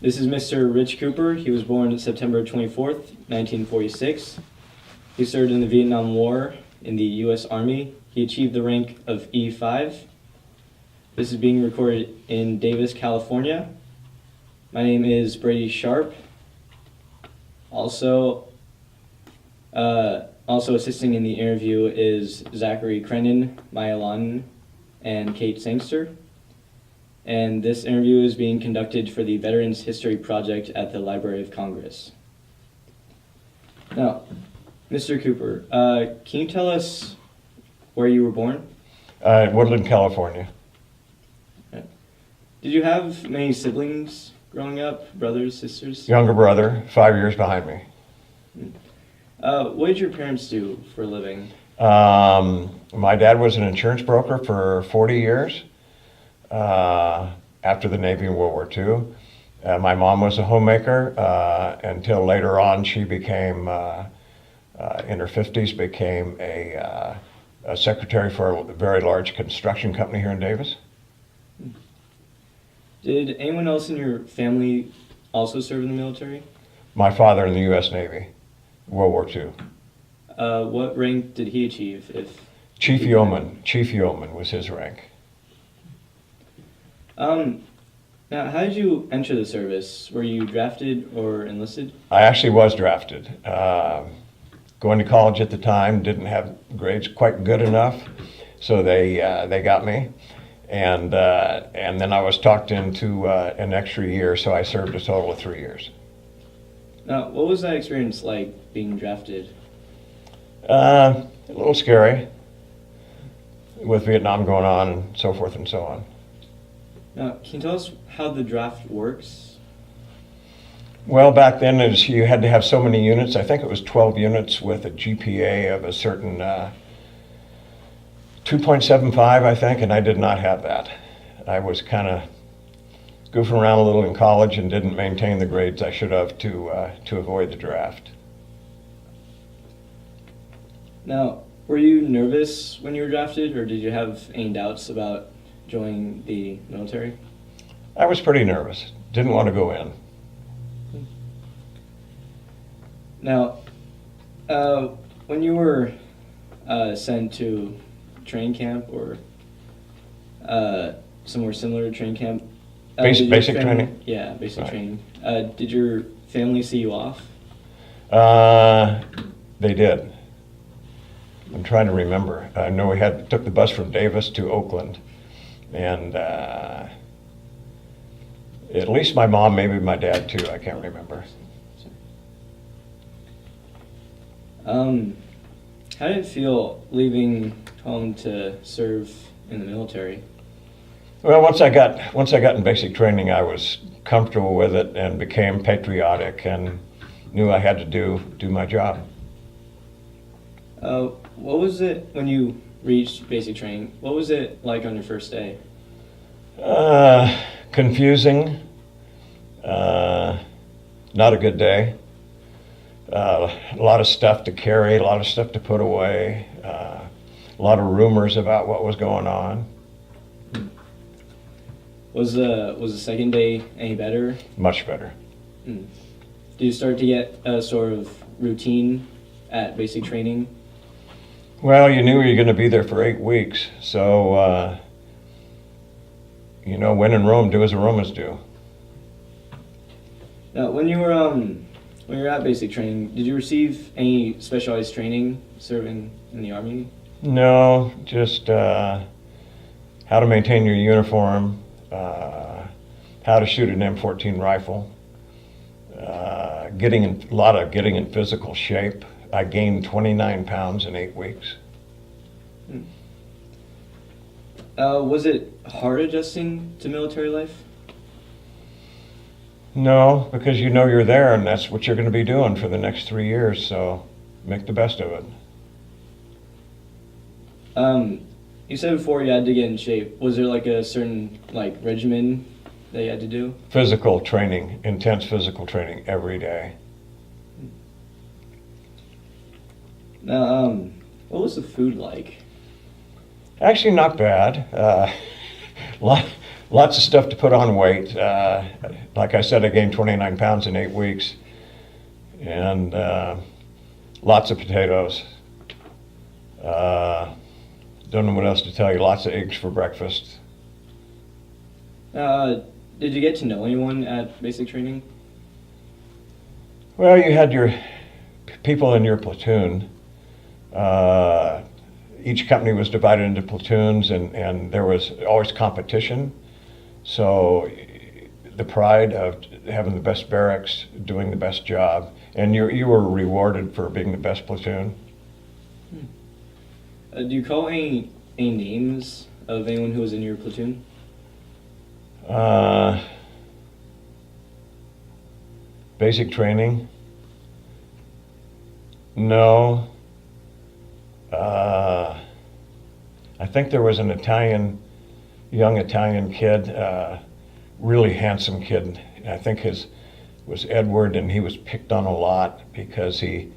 This is Mr. Rich Cooper. He was born September 24th, 1946. He served in the Vietnam War in the U.S. Army. He achieved the rank of E5. This is being recorded in Davis, California. My name is Brady Sharp. Also assisting in the interview is Zachary Crennan, Maya Lawton, and Kate Sangster. And this interview is being conducted for the Veterans History Project at the Library of Congress. Now, Mr. Cooper, can you tell us where you were born? Woodland, California. Did you have many siblings growing up, brothers, sisters? Younger brother, 5 years behind me. What did your parents do for a living? My dad was an insurance broker for 40 years after the Navy in World War II. My mom was a homemaker until later on she became, in her 50s, became a secretary for a very large construction company here in Davis. Did anyone else in your family also serve in the military? My father in the U.S. Navy, World War II. What rank did he achieve? Chief Yeoman. Chief Yeoman was his rank. Now, how did you enter the service? Were you drafted or enlisted? I actually was drafted. Going to college at the time, didn't have grades quite good enough, so they got me. And then I was talked into an extra year, so I served a total of 3 years. Now, what was that experience like, being drafted? A little scary, with Vietnam going on and so forth and so on. Now, can you tell us how the draft works? Well, back then you had to have so many units. I think it was 12 units with a GPA of a certain 2.75, I think, and I did not have that. I was kind of goofing around a little in college and didn't maintain the grades I should have to avoid the draft. Now, were you nervous when you were drafted, or did you have any doubts about joining the military? I was pretty nervous. Didn't want to go in. Now, when you were sent to training camp or somewhere similar to training camp, Basic training? Yeah, basic Right. training. Did your family see you off? They did. I'm trying to remember. I know we took the bus from Davis to Oakland, and at least my mom, maybe my dad too. I can't remember. How did it feel leaving home to serve in the military? Well, once I got in basic training, I was comfortable with it and became patriotic and knew I had to do my job. What was it when you reached basic training? What was it like on your first day? Confusing. Not a good day. A lot of stuff to carry, a lot of stuff to put away, a lot of rumors about what was going on. Was the second day any better? Much better. Did you start to get a sort of routine at basic training? Well, you knew you were going to be there for 8 weeks, so when in Rome, do as the Romans do. Now, when you were at basic training, did you receive any specialized training serving in the Army? No, just how to maintain your uniform, how to shoot an M14 rifle, getting in physical shape. I gained 29 pounds in 8 weeks. Was it hard adjusting to military life? No, because you know you're there and that's what you're going to be doing for the next 3 years, so make the best of it. You said before you had to get in shape. Was there like a certain regimen that you had to do? Physical training, intense physical training every day. Now, what was the food like? Actually, not bad. lots of stuff to put on weight. Like I said, I gained 29 pounds in 8 weeks, and lots of potatoes. Don't know what else to tell you. Lots of eggs for breakfast. Did you get to know anyone at basic training? Well, you had your people in your platoon. Each company was divided into platoons, and there was always competition. So the pride of having the best barracks, doing the best job, and you were rewarded for being the best platoon. Do you call any names of anyone who was in your platoon? Basic training? No. I think there was an young Italian kid, really handsome kid. I think his was Edward, and he was picked on a lot because he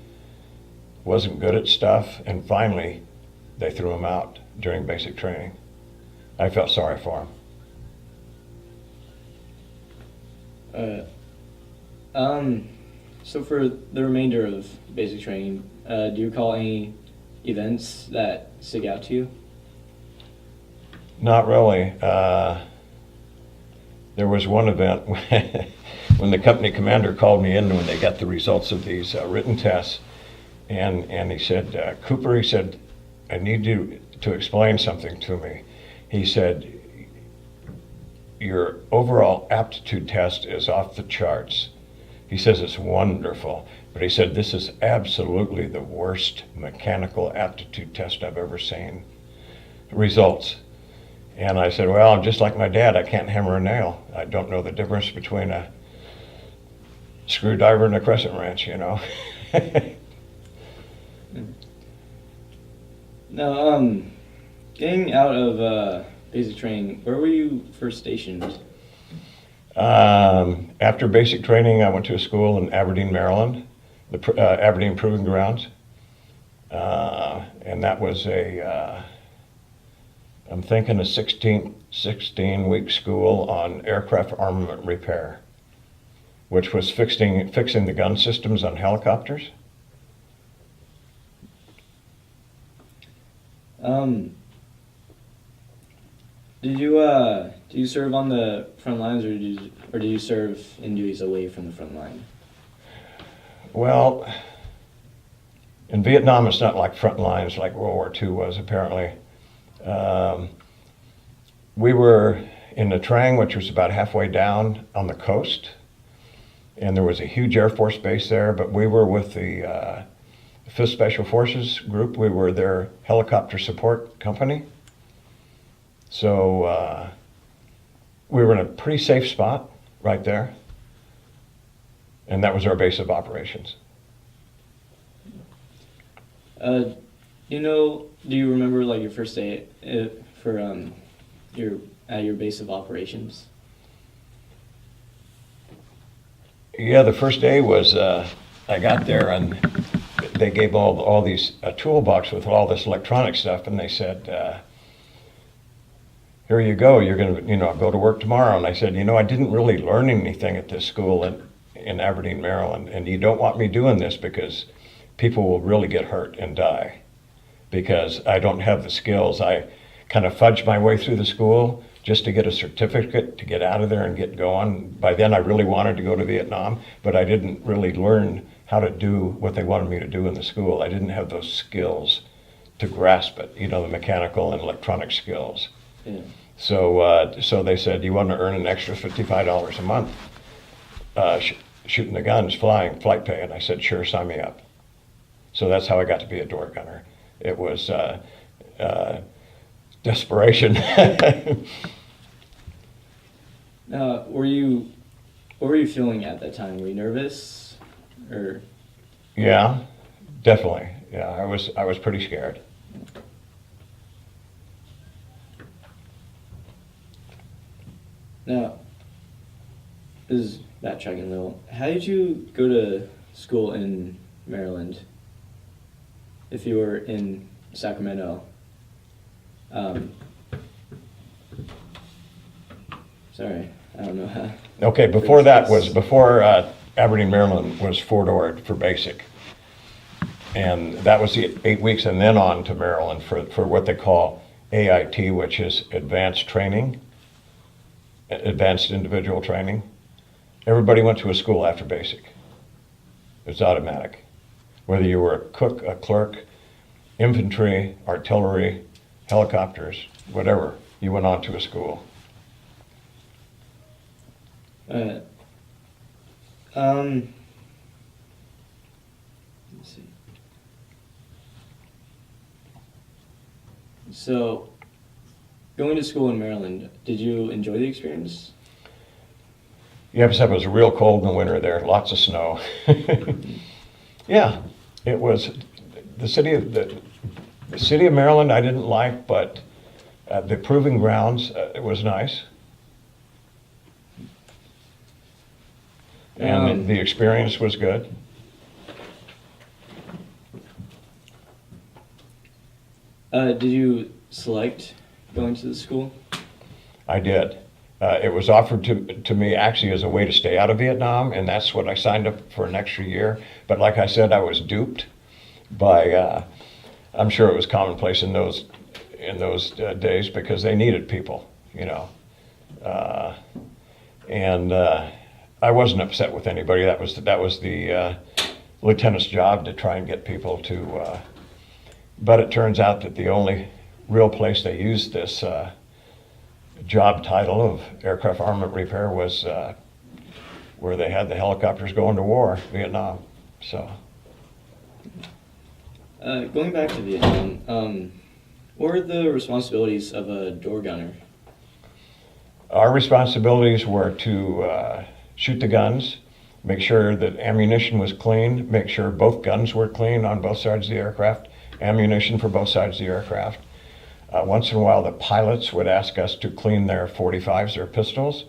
wasn't good at stuff, and finally they threw him out during basic training. I felt sorry for him. So for the remainder of basic training, do you recall any events that stick out to you? Not really. There was one event when the company commander called me in when they got the results of these written tests, and he said, Cooper, he said, I need you to explain something to me. He said, your overall aptitude test is off the charts. He says it's wonderful, but he said this is absolutely the worst mechanical aptitude test I've ever seen. Results. And I said, well, just like my dad, I can't hammer a nail. I don't know the difference between a screwdriver and a crescent wrench, you know. Now, getting out of basic training, where were you first stationed? After basic training, I went to a school in Aberdeen, Maryland, the Aberdeen Proving Grounds. And that was I'm thinking a 16-week school on aircraft armament repair, which was fixing the gun systems on helicopters. Did you serve on the front lines, or did you serve in duties away from the front line? Well, in Vietnam, it's not like front lines like World War II was, apparently. We were in the Trang, which was about halfway down on the coast, and there was a huge Air Force base there, but we were with the 5th Special Forces group. We were their helicopter support company. So we were in a pretty safe spot right there, and that was our base of operations. Do you remember like your first day for your base of operations? Yeah, the first day was I got there and they gave all these a toolbox with all this electronic stuff, and they said, here you go, you're going to go to work tomorrow. And I said, I didn't really learn anything at this school in Aberdeen, Maryland, and you don't want me doing this because people will really get hurt and die because I don't have the skills. I kind of fudged my way through the school just to get a certificate to get out of there and get going. By then I really wanted to go to Vietnam, but I didn't really learn how to do what they wanted me to do in the school. I didn't have those skills to grasp it, the mechanical and electronic skills. Yeah. So they said, you want to earn an extra $55 a month shooting the guns, flight pay? And I said, sure, sign me up. So that's how I got to be a door gunner. It was desperation. What were you feeling at that time? Were you nervous, or? Yeah, definitely. Yeah, I was pretty scared. Now, this is backtracking a little. How did you go to school in Maryland if you were in Sacramento? Sorry, I don't know how. Okay, before that was, before Aberdeen, Maryland was Fort Ord for basic. And that was the 8 weeks, and then on to Maryland for what they call AIT, which is advanced training, advanced individual training. Everybody went to a school after basic. It's automatic. Whether you were a cook, a clerk, infantry, artillery, helicopters, whatever, you went on to a school. Let's see. So, going to school in Maryland, did you enjoy the experience? Yeah, except it was real cold in the winter there, lots of snow. Yeah, it was the city of Maryland I didn't like, but the proving grounds it was nice, and the experience was good. Did you select going to the school? I did. It was offered to me actually as a way to stay out of Vietnam, and that's what I signed up for an extra year. But like I said, I was duped by, I'm sure it was commonplace in those days because they needed people, you know. And I wasn't upset with anybody. That was the lieutenant's job to try and get people to. But it turns out that the only real place they used this job title of aircraft armament repair was where they had the helicopters going to war, Vietnam. So. Going back to Vietnam, what were the responsibilities of a door gunner? Our responsibilities were to shoot the guns, make sure that ammunition was clean, make sure both guns were clean on both sides of the aircraft, ammunition for both sides of the aircraft. Once in a while, the pilots would ask us to clean their .45s or pistols.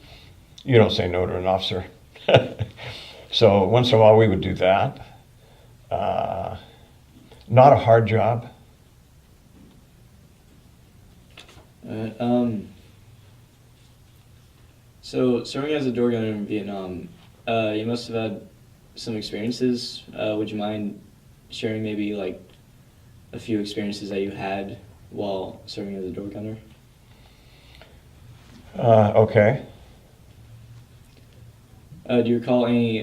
You don't say no to an officer. So once in a while, we would do that. Not a hard job. So serving as a door gunner in Vietnam, you must have had some experiences. Would you mind sharing maybe like a few experiences that you had while serving as a door gunner? Okay. Do you recall any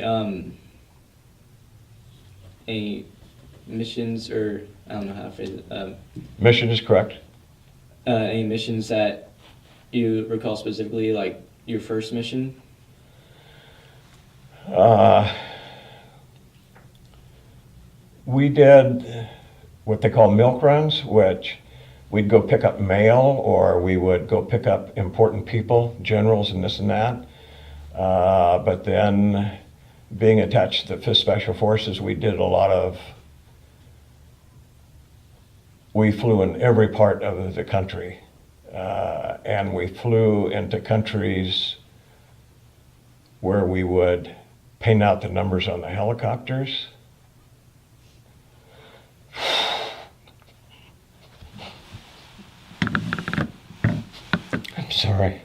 missions, or I don't know how to phrase it, Mission is correct. any missions that you recall specifically, like your first mission? We did what they call milk runs, which we'd go pick up mail, or we would go pick up important people, generals and this and that. But then, being attached to the 5th Special Forces, we flew in every part of the country. And we flew into countries where we would paint out the numbers on the helicopters. I'm sorry.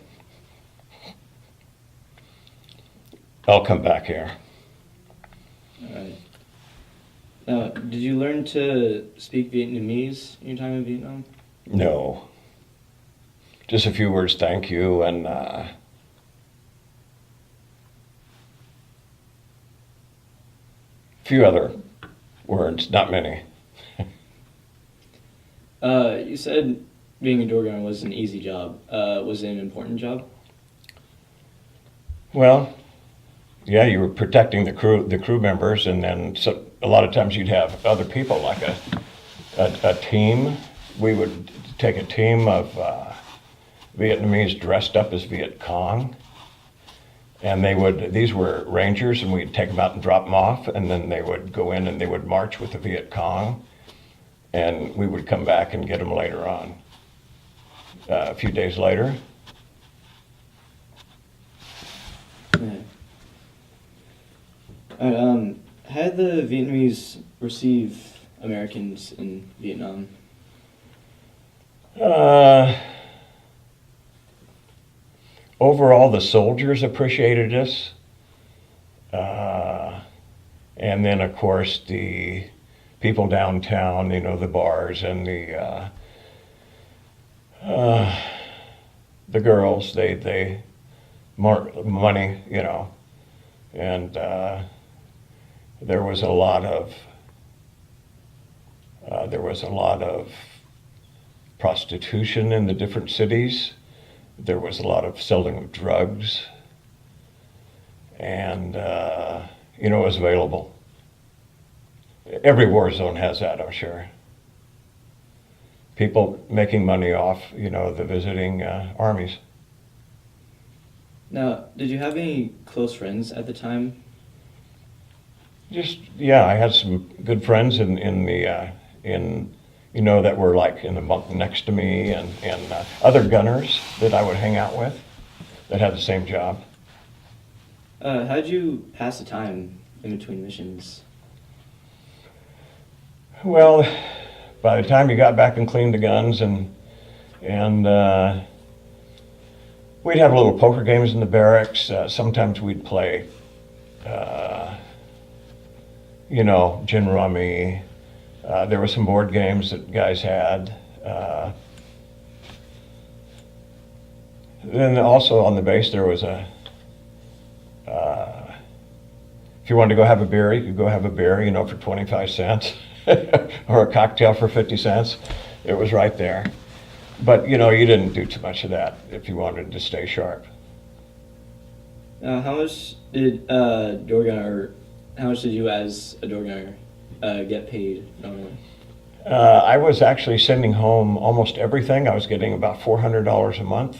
I'll come back here. All right. Now, did you learn to speak Vietnamese in your time in Vietnam? No. Just a few words, thank you, and few other words, not many. You said being a door gunner was an easy job. Was it an important job? Well, yeah, you were protecting the crew members, and then a lot of times you'd have other people, like a team. We would take a team of Vietnamese dressed up as Viet Cong, and these were Rangers, and we'd take them out and drop them off, and then they would go in and they would march with the Viet Cong, and we would come back and get them later on. A few days later. Yeah. All right, how did the Vietnamese receive Americans in Vietnam? overall, the soldiers appreciated us. And then, of course, the people downtown, you know, the bars and the girls, they more money, you know, and there was a lot of prostitution in the different cities. There was a lot of selling of drugs, and you know, it was available. Every war zone has that, I'm sure. People making money off, you know, the visiting armies. Now, did you have any close friends at the time? Just yeah, I had some good friends in you know, that were like in the bunk next to me, and other gunners that I would hang out with that had the same job. How did you pass the time in between missions? Well, by the time you got back and cleaned the guns, and we'd have little poker games in the barracks. Sometimes we'd play, you know, gin rummy. There were some board games that guys had. Then also on the base there was if you wanted to go have a beer, you could go have a beer, you know, for 25 cents or a cocktail for 50 cents. It was right there. But, you know, you didn't do too much of that if you wanted to stay sharp. How much did how much did you as a door gunner get paid normally? I was actually sending home almost everything. I was getting about $400 a month.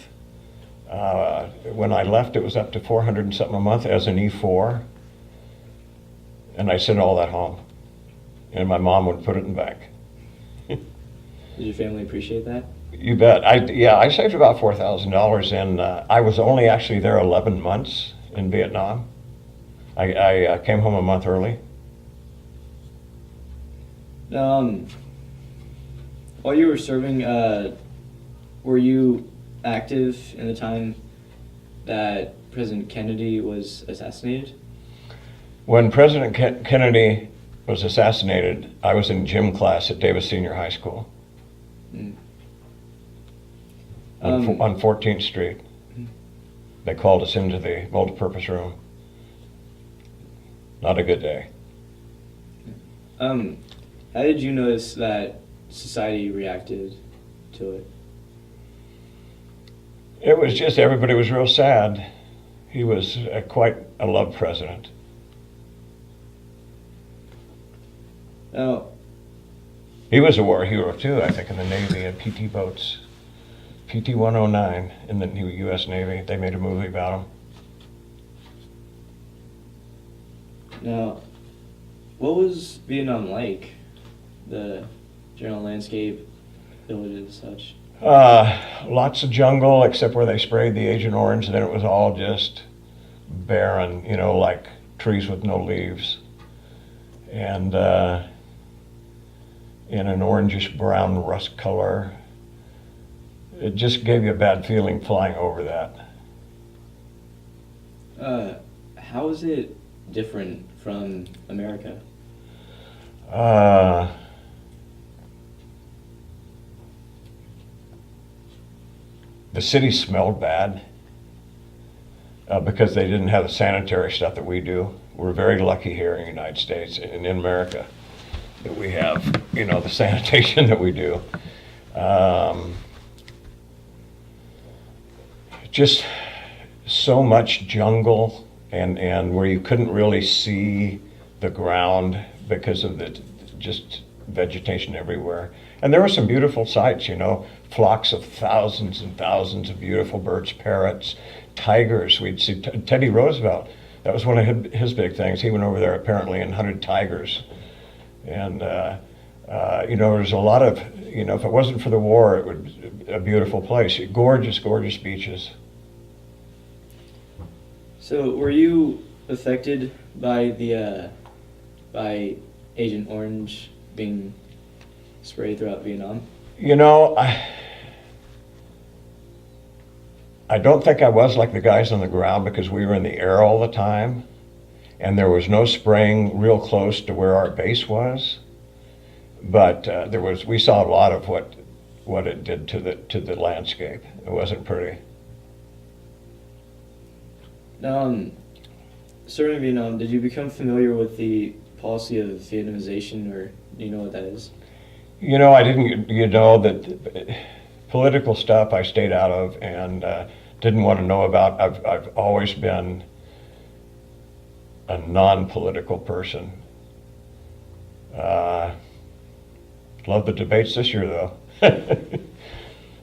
When I left, it was up to 400 and something a month as an E4. And I sent all that home. And my mom would put it in the bank. Did your family appreciate that? You bet. I saved about $4,000, and I was only actually there 11 months in Vietnam. I came home a month early. While you were serving, were you active in the time that President Kennedy was assassinated? When President Kennedy was assassinated, I was in gym class at Davis Senior High School on 14th Street. They called us into the multipurpose room. Not a good day. How did you notice that society reacted to it? It was just everybody was real sad. He was quite a loved president. Now, He was a war hero too, I think, in the Navy, had PT boats. PT 109 in the new U.S. Navy. They made a movie about him. now, what was Vietnam like? The general landscape, villages, and such. Lots of jungle, except where they sprayed the Agent Orange. Then it was all just barren, you know, like trees with no leaves. And in an orangish brown rust color. It just gave you a bad feeling flying over that. How is it different from America? The city smelled bad because they didn't have the sanitary stuff that we do. We're very lucky here in the United States and in America that we have, you know, the sanitation that we do. Just so much jungle and where you couldn't really see the ground because of the just vegetation everywhere. And there were some beautiful sights, you know, flocks of thousands and thousands of beautiful birds, parrots, tigers. We'd see Teddy Roosevelt. That was one of his big things. He went over there apparently and hunted tigers. And, you know, there's a lot of, you know, if it wasn't for the war, it would be a beautiful place. Gorgeous, gorgeous beaches. So, were you affected by the by Agent Orange being sprayed throughout Vietnam? You know, I don't think I was like the guys on the ground because we were in the air all the time, and there was no spraying real close to where our base was. But we saw a lot of what it did to the landscape. It wasn't pretty. Now, serving in Vietnam, did you become familiar with the policy of Vietnamization, or do you know what that is? You know, I didn't. You know that political stuff I stayed out of and didn't want to know about. I've always been a non-political person. Love the debates this year, though.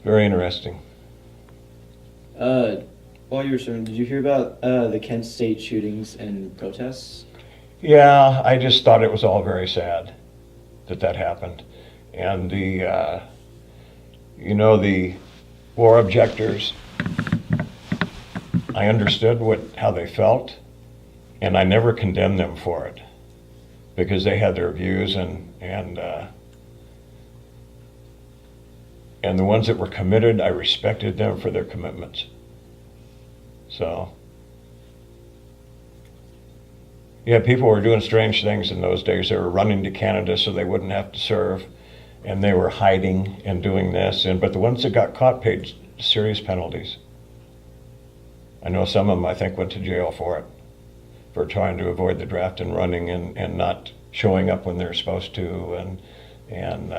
Very interesting. While you were serving, did you hear about the Kent State shootings and protests? Yeah, I just thought it was all very sad that happened. And the war objectors, I understood how they felt, and I never condemned them for it because they had their views, and the ones that were committed, I respected them for their commitments. So, yeah, people were doing strange things in those days. They were running to Canada so they wouldn't have to serve, and they were hiding and doing this. But the ones that got caught paid serious penalties. I know some of them, I think, went to jail for trying to avoid the draft and running and not showing up when they're supposed to, and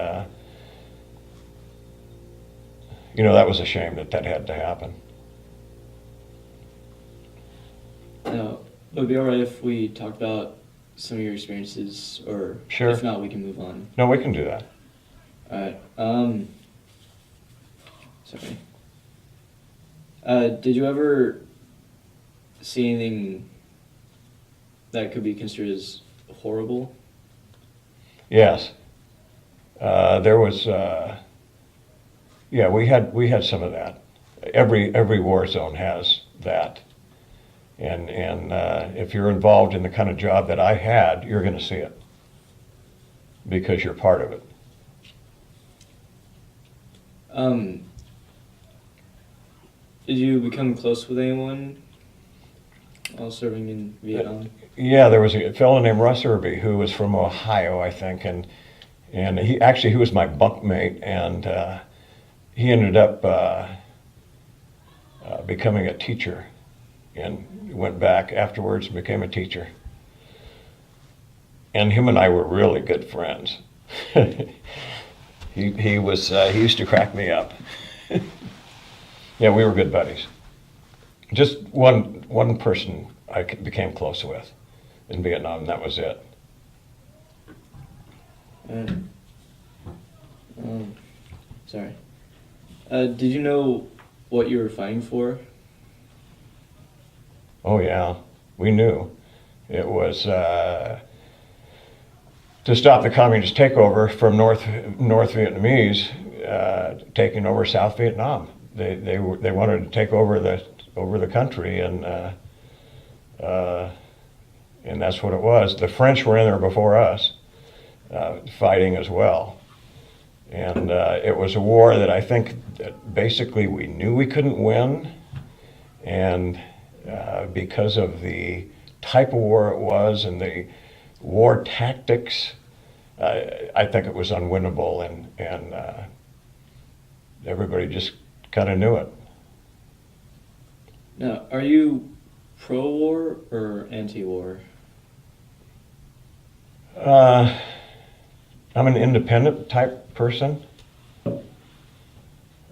that was a shame that had to happen. Now, it would be all right if we talked about some of your experiences, or Sure. If not, we can move on. No, we can do that. All right. Sorry. Did you ever see anything that could be considered as horrible? Yes. There was. Yeah, we had some of that. Every war zone has that. And if you're involved in the kind of job that I had, you're going to see it because you're part of it. Did you become close with anyone while serving in Vietnam? Yeah, there was a fellow named Russ Irby who was from Ohio, I think, and he was my bunkmate, and he ended up becoming a teacher, and went back afterwards and became a teacher. And him and I were really good friends. He used to crack me up. Yeah, we were good buddies. Just one person I became close with in Vietnam, and that was it. Sorry. Did you know what you were fighting for? Oh yeah, we knew. It was to stop the communist takeover from North Vietnamese taking over South Vietnam. They wanted to take over the country, and that's what it was. The French were in there before us, fighting as well. And it was a war that I think that basically we knew we couldn't win, and because of the type of war it was and the war tactics, I think it was unwinnable, and everybody just kind of knew it. Now, are you pro-war or anti-war? I'm an independent type person.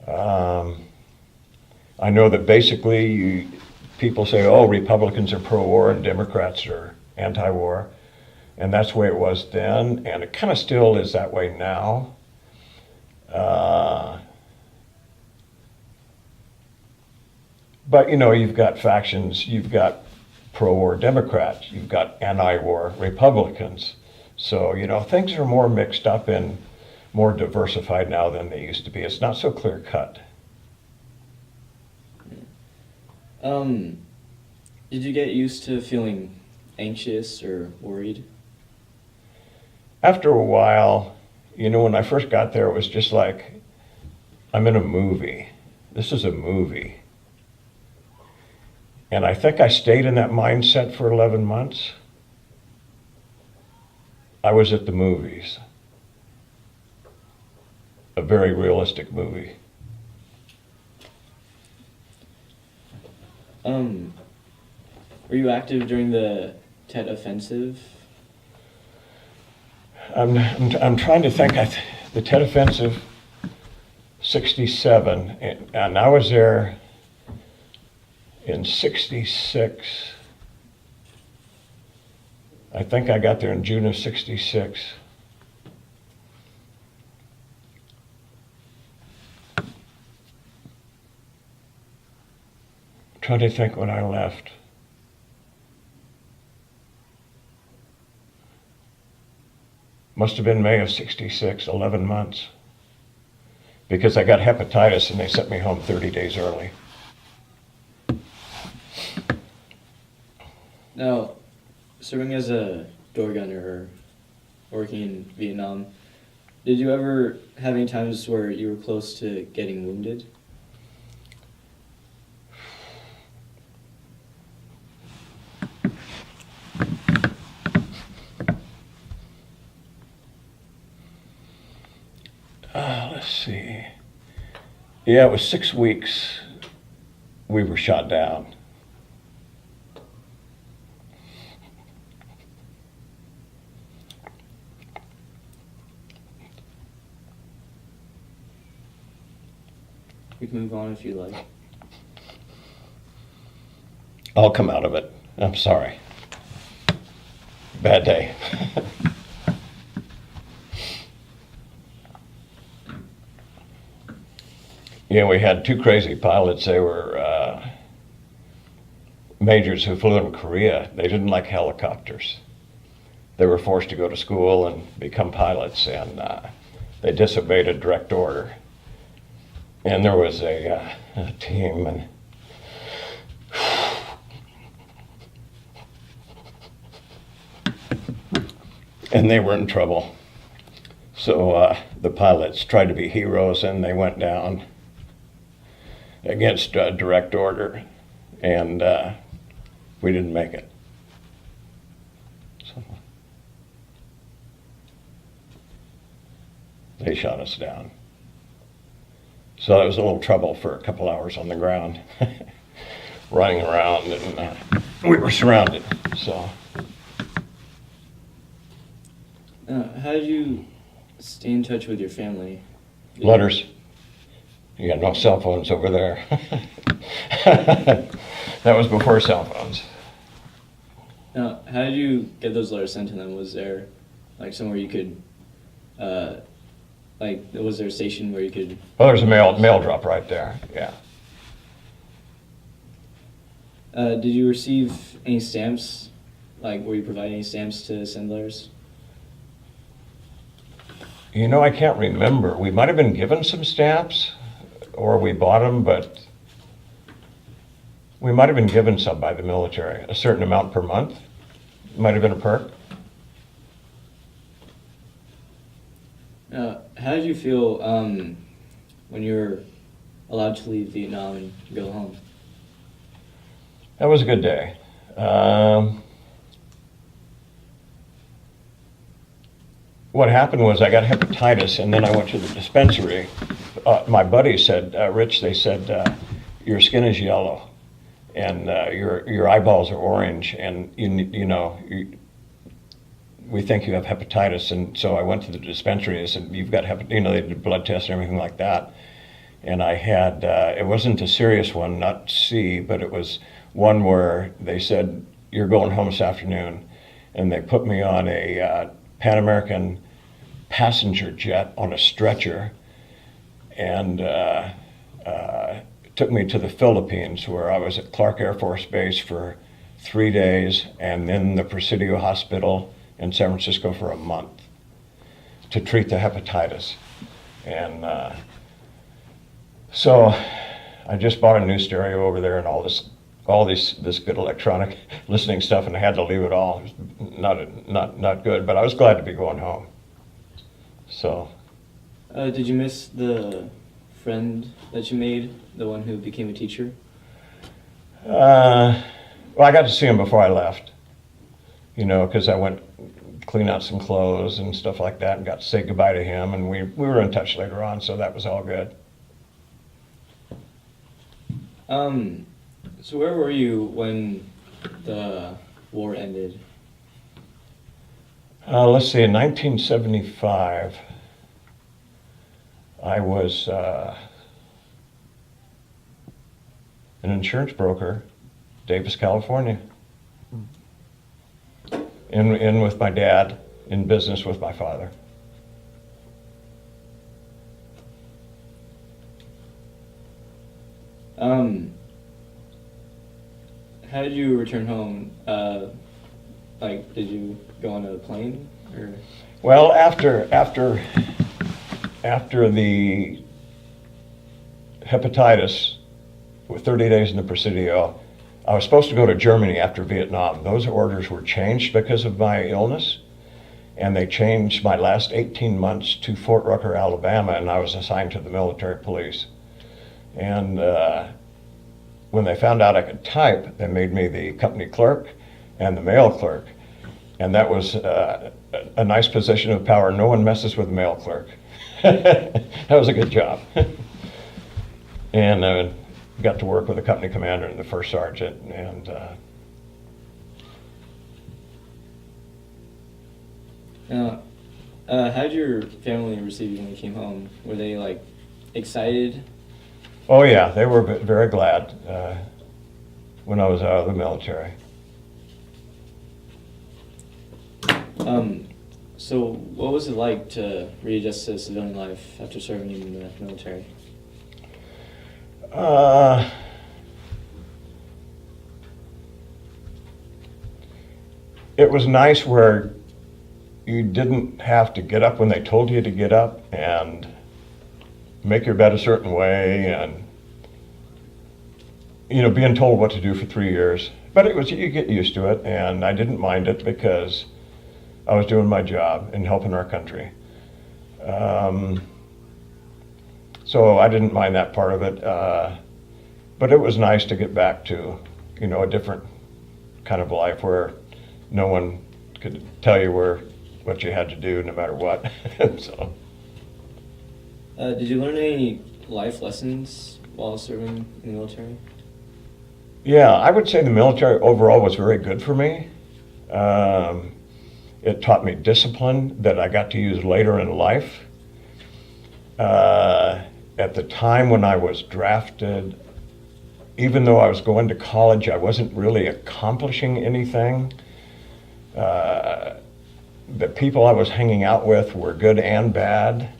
I know that basically people say, oh, Republicans are pro-war and Democrats are anti-war. And that's the way it was then, and it kind of still is that way now. But you've got factions, you've got pro-war Democrats, you've got anti-war Republicans. So, things are more mixed up and more diversified now than they used to be. It's not so clear cut. Did you get used to feeling anxious or worried? After a while, when I first got there, it was just like, I'm in a movie. This is a movie. And I think I stayed in that mindset for 11 months. I was at the movies. A very realistic movie. Were you active during the Tet Offensive? I'm trying to think. The Tet Offensive, 67, and I was there in 66. I think I got there in June of 66. Trying to think when I left. Must have been May of 66, 11 months. Because I got hepatitis and they sent me home 30 days early. Now, serving as a door gunner or working in Vietnam, did you ever have any times where you were close to getting wounded? Let's see. Yeah, it was 6 weeks we were shot down. We can move on if you like. I'll come out of it. I'm sorry. Bad day. Yeah, we had two crazy pilots. They were majors who flew in Korea. They didn't like helicopters. They were forced to go to school and become pilots, and they disobeyed a direct order. And there was a team, and they were in trouble. So the pilots tried to be heroes, and they went down against direct order, and we didn't make it. So they shot us down. So it was a little trouble for a couple hours on the ground, running around, and we were surrounded. So. How did you stay in touch with your family? Letters. You got no cell phones over there. That was before cell phones. Now, how did you get those letters sent to them? Was there like somewhere you could, was there a station where you could? Well, there's a mail drop right there. Yeah. Did you receive any stamps? Like, were you providing any stamps to send letters? You know, I can't remember. We might have been given some stamps, or we bought them, but we might have been given some by the military, a certain amount per month. Might have been a perk. How did you feel when you were allowed to leave Vietnam and go home? That was a good day. What happened was I got hepatitis, and then I went to the dispensary. My buddy said, Rich, they said, your skin is yellow, and your eyeballs are orange, and we think you have hepatitis. And so I went to the dispensary and said, you've got hepatitis, they did blood tests and everything like that. And I had, it wasn't a serious one, not C, but it was one where they said, you're going home this afternoon. And they put me on a Pan American passenger jet on a stretcher, and took me to the Philippines, where I was at Clark Air Force Base for 3 days, and then the Presidio Hospital in San Francisco for a month to treat the hepatitis. And so I just bought a new stereo over there and all this good electronic listening stuff, and I had to leave it all. It was not good, but I was glad to be going home. So. Did you miss the friend that you made, the one who became a teacher? Well, I got to see him before I left, you know, because I went clean out some clothes and stuff like that and got to say goodbye to him, and we were in touch later on, so that was all good. So where were you when the war ended? Let's see, in 1975, I was an insurance broker, Davis, California. In with my dad, in business with my father. How did you return home? Like, did you go on a plane or? Well, after the hepatitis, with 30 days in the Presidio, I was supposed to go to Germany after Vietnam. Those orders were changed because of my illness, and they changed my last 18 months to Fort Rucker, Alabama, and I was assigned to the military police. And when they found out I could type, they made me the company clerk and the mail clerk. And that was a nice position of power. No one messes with the mail clerk. That was a good job. And got to work with the company commander and the first sergeant. And how did your family receive you when you came home? Were they like excited? oh yeah, they were very glad when I was out of the military. So what was it like to readjust to civilian life after serving in the military? It was nice where you didn't have to get up when they told you to get up and make your bed a certain way, and you know, being told what to do for 3 years. But it was, you get used to it, and I didn't mind it because I was doing my job and helping our country. So I didn't mind that part of it. But it was nice to get back to, you know, a different kind of life where no one could tell you what you had to do no matter what. So. Did you learn any life lessons while serving in the military? Yeah, I would say the military overall was very good for me. It taught me discipline that I got to use later in life. At the time when I was drafted, even though I was going to college, I wasn't really accomplishing anything. The people I was hanging out with were good and bad.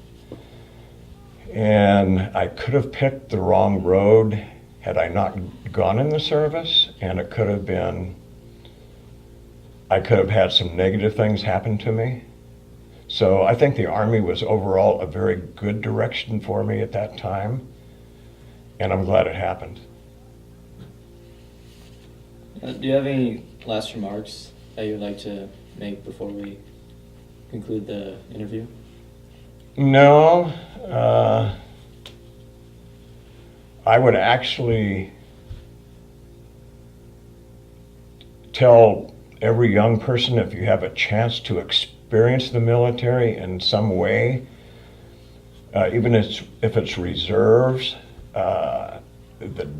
And I could have picked the wrong road had I not gone in the service, and it could have been, I could have had some negative things happen to me. So I think the Army was overall a very good direction for me at that time, and I'm glad it happened. Do you have any last remarks that you would like to make before we conclude the interview? No, I would actually tell every young person, if you have a chance to experience the military in some way, even if it's reserves, the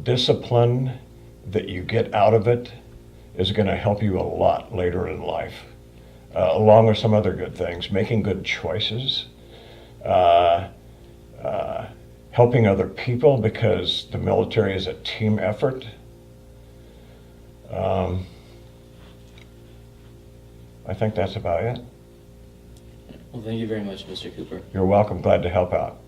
discipline that you get out of it is going to help you a lot later in life, along with some other good things, making good choices, helping other people, because the military is a team effort. I think that's about it. Well, thank you very much, Mr. Cooper. You're welcome. Glad to help out.